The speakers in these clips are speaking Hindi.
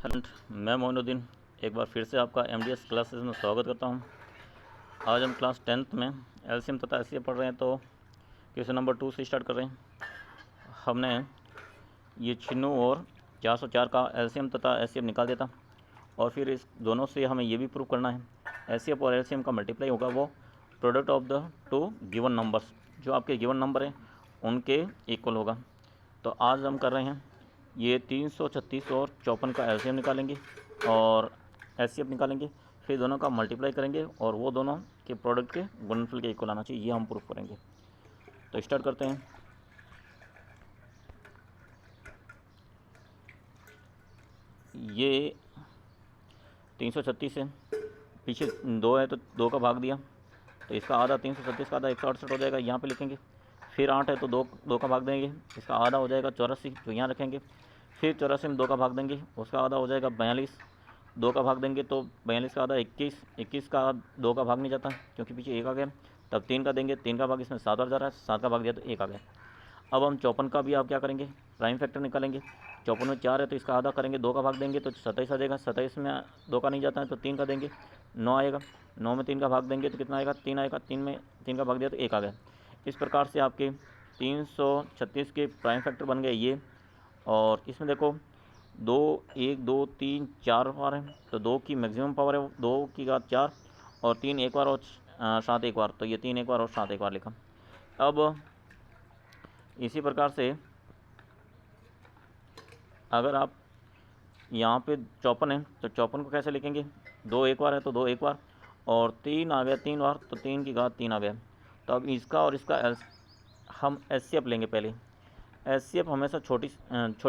हेलो, मैं मोइनुद्दीन एक बार फिर से आपका एमडीएस क्लासेस में स्वागत करता हूं। आज हम क्लास 10th में एलसीएम तथा एचसीएफ पढ़ रहे हैं, तो क्वेश्चन नंबर 2 से स्टार्ट कर रहे हैं। हमने ये 96 और 404 का एलसीएम तथा एचसीएफ निकाल दिया था, और फिर इस दोनों से हमें ये भी प्रूव करना है एचसीएफ और एलसीएम का मल्टीप्लाई होगा वो product of the two given numbers, जो आपके गिवन नंबर हैं उनके इक्वल होगा। तो आज हम कर रहे हैं ये 336 और 54 का एलसीएम निकालेंगे और एचसीएफ निकालेंगे, फिर दोनों का मल्टीप्लाई करेंगे और वो दोनों के प्रोडक्ट के गुणनफल के इक्वल आना चाहिए, ये हम प्रूफ करेंगे। तो स्टार्ट करते हैं। ये 336 है, पीछे 2 है तो 2 का भाग दिया, तो इसका आधा 336 का आधा 168 हो जाएगा, यहाँ पे लिखेंगे। फिर 8 है तो 2 का भाग देंगे, इसका आधा हो जाएगा 84, जो यहाँ रखेंगे। फिर 84 में 2 का भाग देंगे, उसका आधा हो जाएगा 42, 2 का भाग देंगे तो 42 का आधा 21, 21 का 2 का भाग नहीं जाता क्योंकि पीछे 1 आ गया। तब 3 का देंगे, 3 का भाग इसमें 7 आ जा रहा है, 7 का भाग दिया तो 1 आ गया। अब हम 54 का भी आप क्या करेंगे, प्राइम फैक्टर निकालेंगे। 54 में 4 है तो इसका आधा करेंगे, 2 का भाग देंगे तो 27 आ जाएगा। 27 में 2 का नहीं जाता है तो 3 का देंगे, 9 आएगा। 9 में 3 का भाग देंगे तो कितना आएगा, 3 आएगा। 3 में 3 का भाग दिया तो 1 आ गया। इस प्रकार से आपके 336 के प्राइम फैक्टर बन गए ये। और इसमें देखो 2 1 2 3 4 बार है, तो 2 की मैक्सिमम पावर है 2 की घात 4, और 3 एक बार और 7 एक बार, तो ये 3 एक बार और 7 एक बार लिखा। अब इसी प्रकार से अगर आप यहाँ पे 54 है तो 54 को कैसे लिखेंगे, 2 एक बार है तो 2 एक बार, और 3 आ गया 3 बार तो 3 की घात 3 आ गया। तो अब इसका और इसका हम एचसीएफ लेंगे। पहले एचसीएफ हमेशा छोटी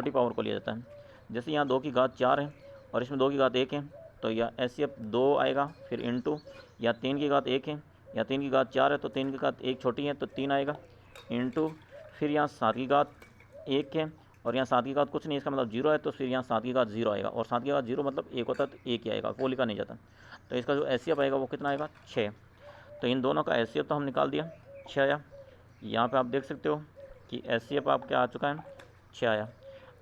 पावर को लिया जाता है। जैसे यहाँ 2 की घात 4 है और इसमें 2 की घात 1 है, तो यह एचसीएफ 2 आएगा। फिर इनटू या 3 की घात 1 है या 3 की घात 4 है तो 3 की घात 1 छोटी है तो 3 आएगा, इनटू फिर यहाँ 7 की घात 1 है और यहाँ 7 की घात कुछ नहीं, इसका मतलब 0 है, तो फिर यहाँ 7 की घात 0 आएगा, और 7 की घात 0 मतलब 1 होता है तो 1 ही आएगा, वो लिखा नहीं जाता। तो इसका जो एचसीएफ आएगा वो कितना आएगा, 6। तो इन दोनों का एचसीएफ तो हम निकाल दिया, 6 आया। यहाँ पे आप देख सकते हो कि एचसीएफ आप क्या आ चुका है, 6 आया।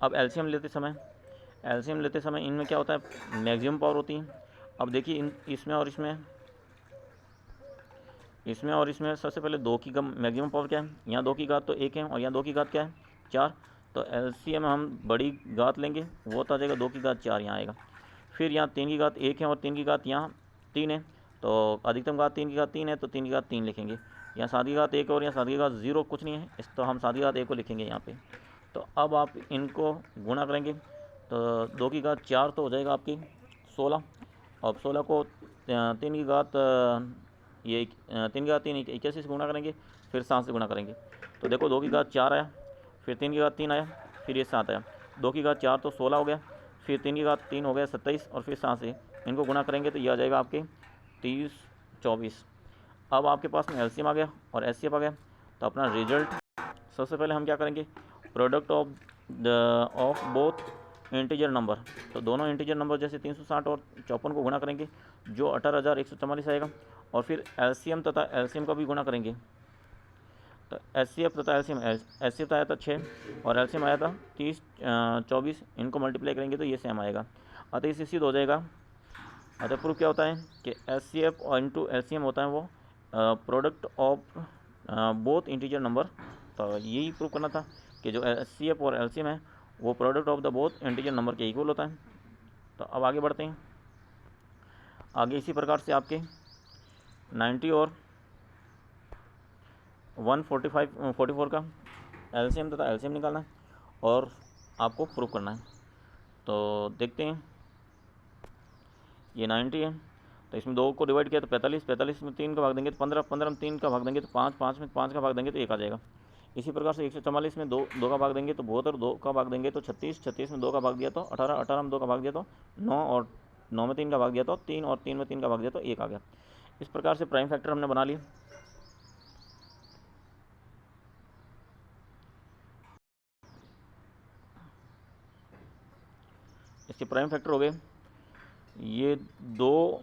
अब एलसीएम लेते समय इनमें क्या होता है, मैक्सिमम पावर होती है। अब देखिए इसमें और इसमें सबसे पहले 2 की मैक्सिमम पावर क्या है, यहाँ 2 की घात तो 1 है और यहाँ 2 की घात क्या है, 4। तो एलसीएम हम बड़ी घात लेंगे, वो तो आ जाएगा 2 की घात 4 यहाँ आएगा। फिर यहाँ 3 की घात 1 है और 3 की घात यहाँ 3 है, तो अधिकतम घात 3 की घात 3 है तो 3 की घात 3 लिखेंगे। यहाँ 7 की घात 1 और यहाँ 7 की घात 0 कुछ नहीं है, इस तो हम 7 की घात 1 को लिखेंगे यहाँ पे। तो अब आप इनको गुणा करेंगे तो 2 की घात 4 तो हो जाएगा आपकी 16, और 16 को 3 की घात ये 3 की घात 3 81 से गुणा करेंगे, फिर 7 से गुणा करेंगे। तो देखो 2 की घात 4 आया, फिर 3 की घात 3 आया, फिर ये 7 आया। 2 की घात 4 तो 16 हो गया, फिर 3 की घात 3 हो गया 27, और फिर 7 से इनको गुणा करेंगे तो ये आ जाएगा आपके 30 24। अब आपके पास में एलसीएम आ गया और एचसीएफ आ गया। तो अपना रिजल्ट सबसे पहले हम क्या करेंगे, product of both integer number. तो दोनों इंटीजर नंबर जैसे 360 और 54 को गुणा करेंगे, जो 18,144 आएगा, और फिर एलसीएम तथा एलसीएम का भी गुणा करेंगे। तो एचसीएफ तथा एलसीएम, एचसीएफ आया था 6 और एलसीएम आया था 30 24, इनको मल्टीप्लाई करेंगे तो ये सेम आएगा। अतः इससे सिद्ध हो जाएगा। अतः प्रूफ क्या होता है कि एचसीएफ और इंटू एलसीएम होता है वो product of both integer number. तो यही प्रूव करना था कि जो एचसीएफ और एलसीएम है वो product of the both integer number के इक्वल होता है। तो अब आगे बढ़ते हैं। आगे इसी प्रकार से आपके 90 और 144 का एलसीएम तथा एलसीएम निकालना है और आपको प्रूव करना है। तो देखते हैं, ये 90 है तो इसमें 2 को डिवाइड किया तो 45, 45 में 3 का भाग देंगे तो 15, 15 में 3 का भाग देंगे तो 5, 5 में 5 का भाग देंगे तो 1 आ जाएगा। इसी प्रकार से 144 में 2 का भाग देंगे तो 72, 2 का भाग देंगे तो 36, 36 में 2 का भाग दिया तो 18, 18 में 2 का भाग दिया तो 9, और 9 में 3 का भाग दिया तो 3, और 3 में 3 का भाग दिया तो 1 आ गया। इस प्रकार से प्राइम फैक्टर हमने बना लिया। इसके प्राइम फैक्टर हो गए ये 2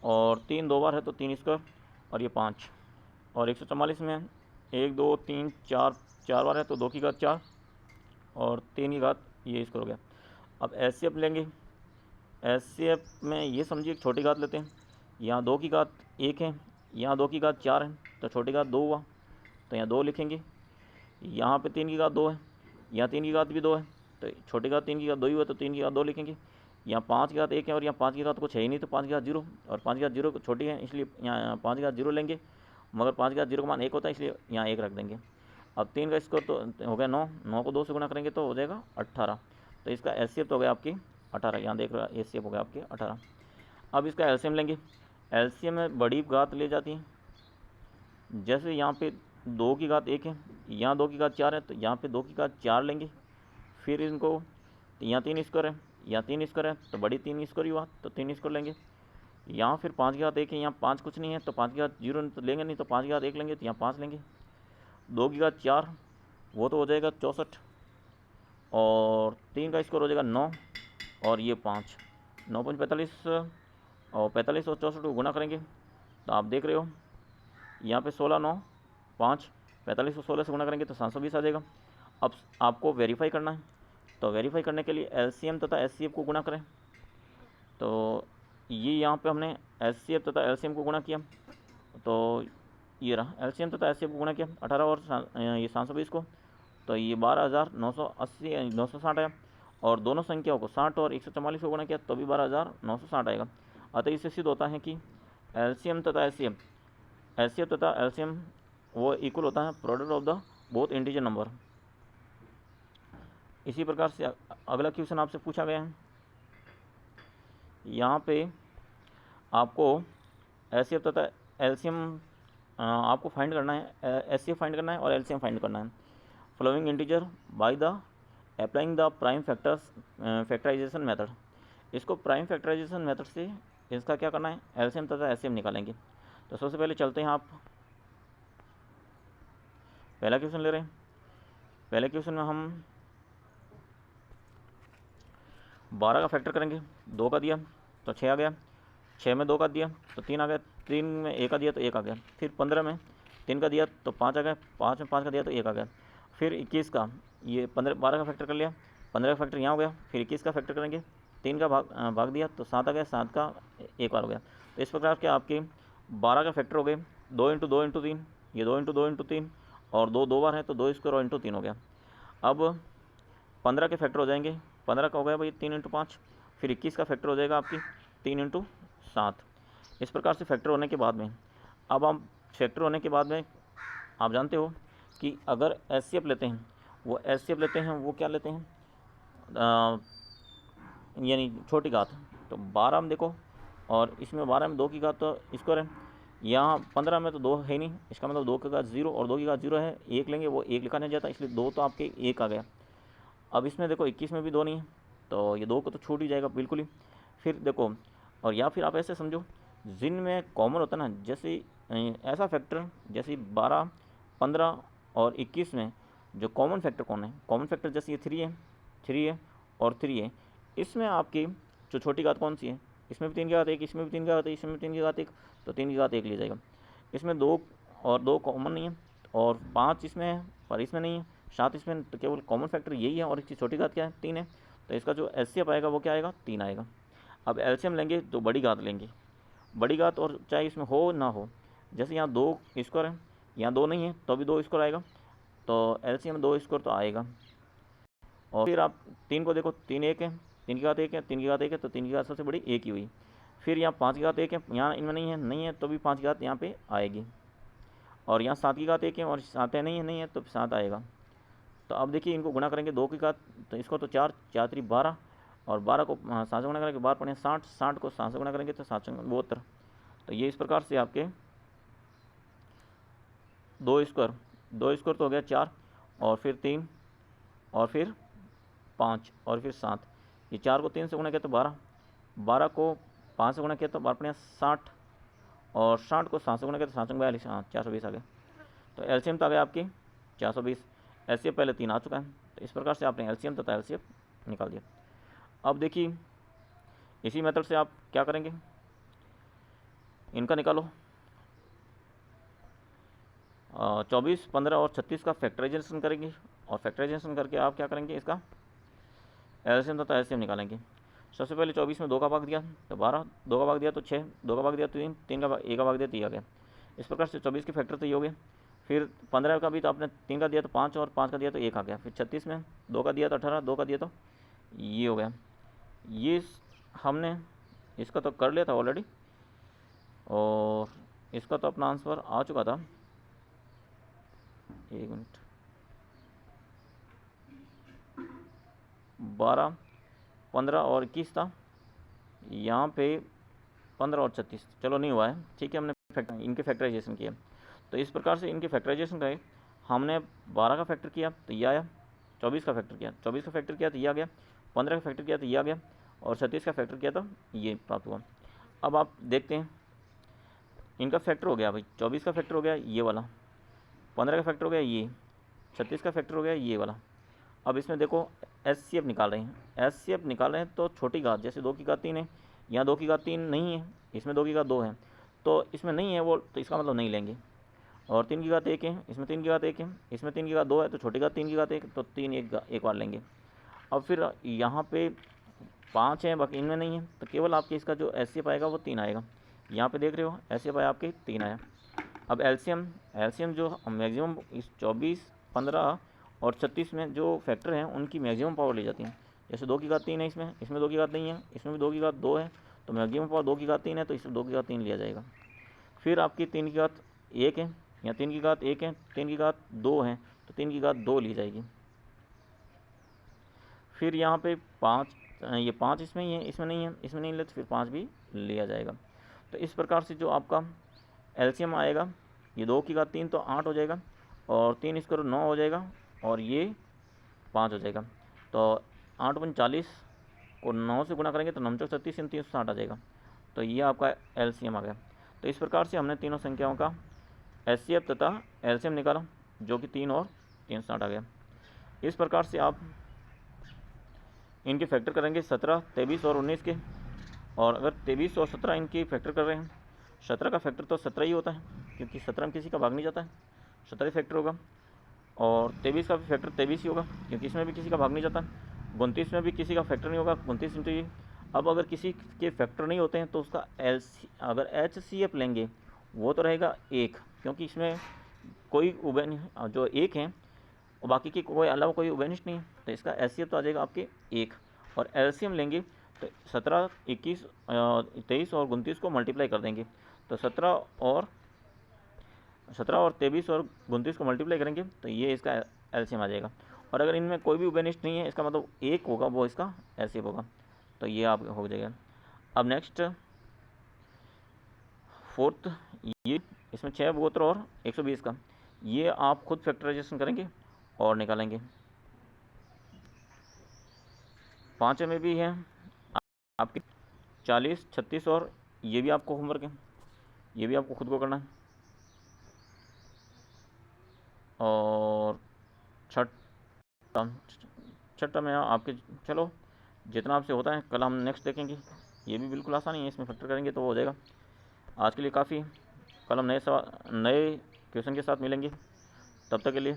और 3 2 बार है तो 3 स्क्वायर, और ये 5, और 144 में 1 2 3 4 4 बार है तो 2 की घात 4 और 3 की घात ये स्क्वायर हो गया। अब एचसीएफ लेंगे, एचसीएफ में ये समझिए छोटी घात लेते हैं, यहाँ 2 की घात 1 है, यहाँ 2 की घात 4 है, तो छोटी घात 2 हुआ, तो यहाँ 2 लिखेंगे। यहाँ पे 3 की घात 2 है, यहाँ 3 की घात भी 2 है, तो छोटी घात 3 की घात 2 ही हुआ, तो 3 की घात 2 लिखेंगे। यहाँ 5 की घात 1 है और यहाँ 5 की घात कुछ है ही नहीं, तो 5 की घात 0, और 5 की घात 0 छोटी है इसलिए यहाँ 5 की घात 0 लेंगे, मगर 5 की घात 0 का मान 1 होता है इसलिए यहाँ 1 रख देंगे। अब 3 का स्कोर तो हो गया 9, 9 को 2 से गुणा करेंगे तो हो जाएगा 18, तो इसका एचसीएफ तो हो गया आपकी 18, यहाँ देख रहे हो एचसीएफ हो गया आपकी 18। अब इसका एलसीएम लेंगे, एलसीएम में बड़ी घात ले जाती है, जैसे यहाँ पे 2 की घात 1 है, यहाँ 2 की घात 4 है, तो यहाँ पे 2 की घात 4 लेंगे, फिर इनको यहाँ 3 स्क्वायर है, यहाँ 3 स्क्वायर है, तो बड़ी 3 स्क्वायर ही हुआ, तो 3 स्क्वायर लेंगे। यहाँ फिर 5 की घात 1 है, यहाँ 5 कुछ नहीं है, तो 5 की घात 0 तो लेंगे नहीं, तो 5 की घात 1 लेंगे, तो यहाँ 5 लेंगे। 2 की घात 4 वो तो हो जाएगा 64, और 3 का स्क्वायर हो जाएगा 9, और ये 5, 9 5 45, और 45 और 64 को गुना करेंगे तो आप देख रहे हो यहाँ पे 16 9 5, 45 और 16 से गुना करेंगे तो 720 आ जाएगा। अब आपको वेरीफाई करना है, तो वेरीफाई करने के लिए एलसीएम तथा एचसीएफ को गुना करें, तो ये यहाँ पे हमने एचसीएफ तथा एलसीएम को गुना किया, तो ये रहा एलसीएम तथा एचसीएफ को गुना किया 18 और ये 720 को, तो ये 12,980 960 आया, और दोनों संख्याओं को 60 और 144 को गुना किया तो भी 12,960 आएगा। अतः इससे सिद्ध होता है कि एलसीएम तथा एचसीएफ तथा एलसीएम वो इक्वल होता है product of the both integer number. इसी प्रकार से अगला क्वेश्चन आपसे पूछा गया है, यहाँ पे आपको एचसीएफ तथा एलसीएम आपको फाइंड करना है, एचसीएफ फाइंड करना है और एलसीएम फाइंड करना है। Following integer by the applying the prime factorization method. इसको प्राइम फैक्टराइजेशन मेथड से इसका क्या करना है, एलसीएम तथा एचसीएफ निकालेंगे। तो सबसे पहले चलते हैं, आप पहला क्वेश्चन ले रहे हैं। पहले क्वेश्चन में हम 12 का फैक्टर करेंगे, 2 का दिया तो 6 आ गया, 6 में 2 का दिया तो 3 आ गया, 3 में 1 का दिया तो 1 आ गया, फिर 15 में 3 का दिया तो 5 आ गया, 5 में 5 का दिया तो 1 आ गया, फिर 21 का ये 12 का फैक्टर कर लिया, 15 का फैक्टर यहाँ हो गया, फिर 21 का फैक्टर करेंगे, 3 का भाग दिया तो 7 आ गया, 7 का एक बार हो गया। तो इस प्रकार के आपके 12 का फैक्टर हो गए 2 इंटू 2 इंटू 3, ये 2 इंटू 2 इंटू 3, और 2 2 बार है तो 2 स्क्वायर और इंटू 3 हो गया। अब 15 के फैक्टर हो जाएंगे, 15 का हो गया भाई 3 इंटू 5, फिर 21 का फैक्टर हो जाएगा आपकी 3 इंटू 7। इस प्रकार से फैक्टर होने के बाद में, अब हम फैक्टर होने के बाद में आप जानते हो कि अगर एचसीएफ लेते हैं, वो एचसीएफ लेते हैं वो क्या लेते हैं, यानी छोटी घात, तो 12 में देखो, और इसमें 12 में 2 की घात तो स्क्वायर है, यहाँ 15 में तो 2 है नहीं, इसका मतलब 2 की घात 0 और 2 की घात 0 है, 1 लेंगे वो 1 लिखा नहीं जाता, इसलिए 2 तो आपके 1 आ गया। अब इसमें देखो 21 में भी 2 नहीं है, तो ये 2 को तो छूट ही जाएगा बिल्कुल ही। फिर देखो, और या फिर आप ऐसे समझो जिनमें कॉमन होता है ना, जैसे ऐसा फैक्टर जैसे 12 15 और 21 में जो कॉमन फैक्टर कौन है, कॉमन फैक्टर जैसे ये 3 है और 3 है, इसमें आपकी जो छोटी घात कौन सी है, इसमें भी 3 की घात 1, इसमें भी 3 की घात 1, इसमें भी 3 की घात 1, तो 3 की घात 1 ले जाएगा। इसमें 2 और 2 कॉमन नहीं है, और 5 इसमें है पर इसमें नहीं है, 7 इसमें, तो केवल कॉमन फैक्टर यही है, और इसकी छोटी घात क्या है 3 है, तो इसका जो एचसीएफ आएगा वो क्या आएगा 3 आएगा। अब एलसीएम लेंगे तो बड़ी घात लेंगे, बड़ी घात और चाहे इसमें हो ना हो, जैसे यहाँ 2 स्क्वायर है, यहाँ 2 नहीं है तो भी 2 स्क्वायर आएगा, तो एलसीएम 2 स्क्वायर तो आएगा। और फिर आप 3 को देखो, 3 1 है, 3 की घात 1 है, 3 की घात 1 है, तो 3 की घात सबसे बड़ी 1 ही हुई। फिर यहाँ 5 की घात 1 है, यहाँ इनमें नहीं है तो भी 5 की घात यहाँ पे आएगी, और यहाँ 7 की घात 1 है और 7 है नहीं है तो 7 आएगा। तो अब देखिए इनको गुणा करेंगे 2 की घात, तो इसको तो 4 4 3 12, और 12 को 7 से गुणा करेंगे 12 पड़े 60, 60 को 7 से गुणा करेंगे तो 7 72। तो ये इस प्रकार से आपके 2 स्क्वायर तो हो गया 4, और फिर 3, और फिर 5, और फिर 7, ये 4 को 3 से गुणा किया तो 12, 12 को 5 से गुणा किया तो 12 पड़े 60, और 60 को 7 से गुणा किया तो 7 42, हाँ 420 आ गया। तो एलसीएम तो आ गया आपकी 420, एलसीएफ पहले 3 आ चुका है, तो इस प्रकार से आपने एलसीएम तथा एलसीएफ निकाल दिया। अब देखिए इसी मेथड से आप क्या करेंगे, इनका निकालो, 24 15 और 36 का फैक्टराइजेशन करेंगे, और फैक्टराइजेशन करके आप क्या करेंगे, इसका एलसीएम तथा एलसीएम निकालेंगे। सबसे पहले 24 में 2 का भाग दिया तो 12, 2 का भाग दिया तो 6, 2 का भाग दिया तो 3, 3 का भाग 1 का भाग दिया तो ये आ गया। इस प्रकार से 24 के फैक्टर तो ये हो गए। फिर 15 का भी तो आपने 3 का दिया तो 5 और 5 का दिया तो 1 आ गया। फिर 36 में 2 का दिया तो 18, 2 का दिया तो ये हो गया। ये हमने इसका तो कर लिया था ऑलरेडी, और इसका तो अपना आंसर आ चुका था। 1 मिनट, 12, 15 और 21 था, यहाँ पे 15 और 36, चलो नहीं हुआ है, ठीक है। हमने इनके फैक्टराइजेशन किया, तो इस प्रकार से इनके फैक्टराइजेशन का हमने 12 का फैक्टर किया तो ये आया, 24 का फैक्टर किया, 24 का फैक्टर किया तो ये आ गया, 15 का फैक्टर किया तो ये आ गया, और 36 का फैक्टर किया तो ये प्राप्त हुआ। अब आप देखते हैं इनका फैक्टर हो गया भाई, 24 का फैक्टर हो गया ये वाला, 15 का फैक्टर हो गया ये, 36 का फैक्टर हो गया ये वाला। अब इसमें देखो एचसीएफ निकाल रहे हैं, एचसीएफ निकाल रहे हैं तो छोटी घात, जैसे 2 की घात 3 है, यहाँ 2 की घात 3 नहीं है, इसमें 2 की घात 2 है, तो इसमें नहीं है वो, तो इसका मतलब नहीं लेंगे। और 3 की घात 1 है, इसमें 3 की घात 1 है, इसमें 3 की घात 2 है, तो छोटी घात 3 की घात 1, तो 3 एक बार लेंगे। अब फिर यहाँ पे 5 है, बाकी इनमें नहीं है, तो केवल आपके इसका जो एचसीएफ आएगा वो 3 आएगा। यहाँ पे देख रहे हो एचसीएफ आया आपके 3 आया। अब एलसीएम जो मैक्सिमम इस 24, 15 और 36 में जो फैक्टर हैं उनकी मैक्सिमम पावर ली जाती है। जैसे 2 की घात 3 है, इसमें 2 की घात नहीं है, इसमें भी 2 की घात 2 है, तो मैक्सिमम पावर 2 की घात 3 है, तो इसमें 2 की घात 3 लिया जाएगा। फिर आपकी 3 की घात 1 है, या 3 की घात 1 है, 3 की घात 2 है, तो 3 की घात 2 ली जाएगी। फिर यहाँ पे 5, ये 5 इसमें ही है, इसमें नहीं है, इसमें नहीं ले तो फिर 5 भी लिया जाएगा। तो इस प्रकार से जो आपका एलसीएम आएगा, ये 2 की घात 3 तो 8 हो जाएगा, और 3 इसको 9 हो जाएगा, और ये 5 हो जाएगा। तो 8 × 40 को 9 से गुणा करेंगे तो 9 × 36 इन 360 आ जाएगा। तो ये आपका एलसीएम आ गया। तो इस प्रकार से हमने तीनों संख्याओं का एचसीएफ तथा एलसीएम निकाला, जो कि 3 और 360 आ गया। इस प्रकार से आप इनके फैक्टर करेंगे 17, 23 और 19 के, और अगर 23 और 17 इनकी फैक्टर कर रहे हैं, 17 का फैक्टर तो 17 ही होता है, क्योंकि 17 में किसी का भाग नहीं जाता है, 17 ही फैक्टर होगा। और 23 का भी फैक्टर 23 ही होगा, क्योंकि इसमें भी किसी का भाग नहीं जाता। 29 में भी किसी का फैक्टर नहीं होगा, 29 में तो ये। अब अगर किसी के फैक्टर नहीं होते हैं तो उसका अगर एचसीएफ लेंगे वो तो रहेगा 1, क्योंकि इसमें कोई जो 1 है और बाकी के कोई अलावा कोई उभयनिष्ठ नहीं है, तो इसका एचसीएफ तो आ जाएगा आपके 1। और एलसीएम लेंगे तो 17, 21, 23 और 29 को मल्टीप्लाई कर देंगे, तो 17 और 23 और 29 को मल्टीप्लाई करेंगे तो ये इसका एलसीएम आ जाएगा। और अगर इनमें कोई भी उभयनिष्ठ नहीं है, इसका मतलब 1 होगा, वो इसका एलसीएम होगा, तो ये आप हो जाएगा। अब नेक्स्ट 4th, ये इसमें 6 गोत्र और 120 का, ये आप खुद फैक्टराइजेशन करेंगे और निकालेंगे। 5 में भी है आपके 40, 36 और ये भी आपको होमवर्क है, ये भी आपको खुद को करना है। और छठा में आपके, चलो जितना आपसे होता है कल हम नेक्स्ट देखेंगे। ये भी बिल्कुल आसान ही है, इसमें फैक्टर करेंगे तो हो जाएगा। आज के लिए काफ़ी, कल हम नए क्वेश्चन के साथ मिलेंगे, तब तक के लिए